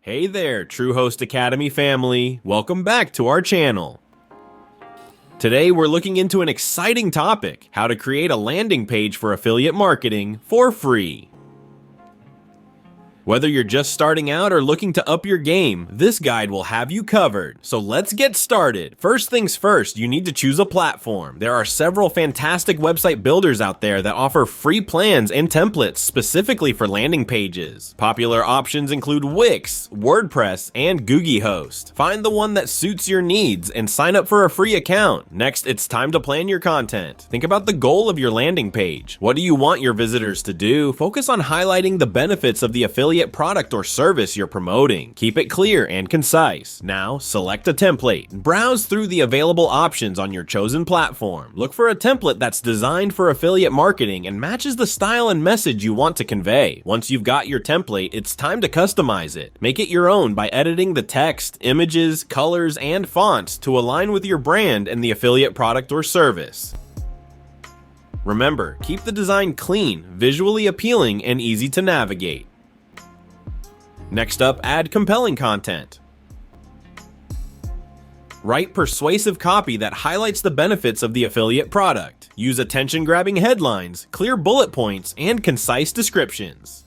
Hey there, TrueHost Academy family. Welcome back to our channel. Today we're looking into an exciting topic, how to create a landing page for affiliate marketing for free. Whether you're just starting out or looking to up your game, this guide will have you covered. So let's get started. First things first, you need to choose a platform. There are several fantastic website builders out there that offer free plans and templates specifically for landing pages. Popular options include Wix, WordPress, and Googie Host. Find the one that suits your needs and sign up for a free account. Next, it's time to plan your content. Think about the goal of your landing page. What do you want your visitors to do? Focus on highlighting the benefits of the affiliate product or service you're promoting. Keep it clear and concise. Now, select a template. Browse through the available options on your chosen platform. Look for a template that's designed for affiliate marketing and matches the style and message you want to convey. Once you've got your template, it's time to customize it. Make it your own by editing the text, images, colors, and fonts to align with your brand and the affiliate product or service. Remember, keep the design clean, visually appealing, and easy to navigate. Next up, add compelling content. Write persuasive copy that highlights the benefits of the affiliate product. Use attention-grabbing headlines, clear bullet points, and concise descriptions.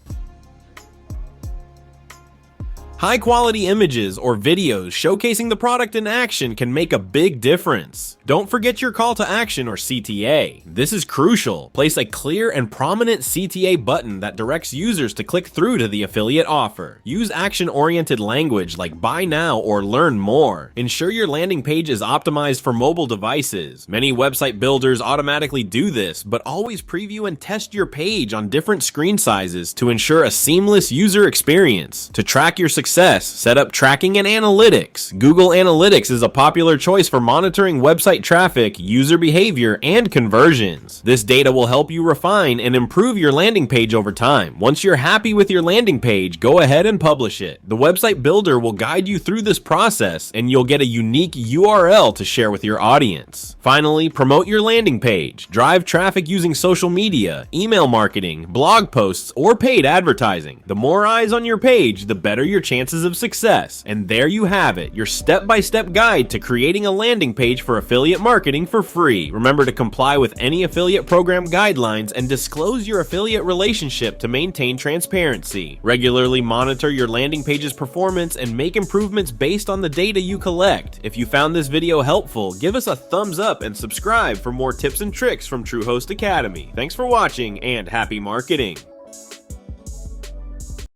High-quality images or videos showcasing the product in action can make a big difference. Don't forget your call to action or CTA. This is crucial. Place a clear and prominent CTA button that directs users to click through to the affiliate offer. Use action-oriented language like buy now or learn more. Ensure your landing page is optimized for mobile devices. Many website builders automatically do this, but always preview and test your page on different screen sizes to ensure a seamless user experience. To track your success, set up tracking and analytics. Google Analytics is a popular choice for monitoring website traffic, user behavior, and conversions. This data will help you refine and improve your landing page over time. Once you're happy with your landing page, go ahead and publish it. The website builder will guide you through this process, and you'll get a unique URL to share with your audience. Finally, promote your landing page. Drive traffic using social media, email marketing, blog posts, or paid advertising. The more eyes on your page, the better your chances of success. And there you have it, your step-by-step guide to creating a landing page for affiliate marketing for free. Remember to comply with any affiliate program guidelines and disclose your affiliate relationship to maintain transparency. Regularly monitor your landing page's performance and make improvements based on the data you collect. If you found this video helpful, give us a thumbs up and subscribe for more tips and tricks from TrueHost Academy. Thanks for watching and happy marketing!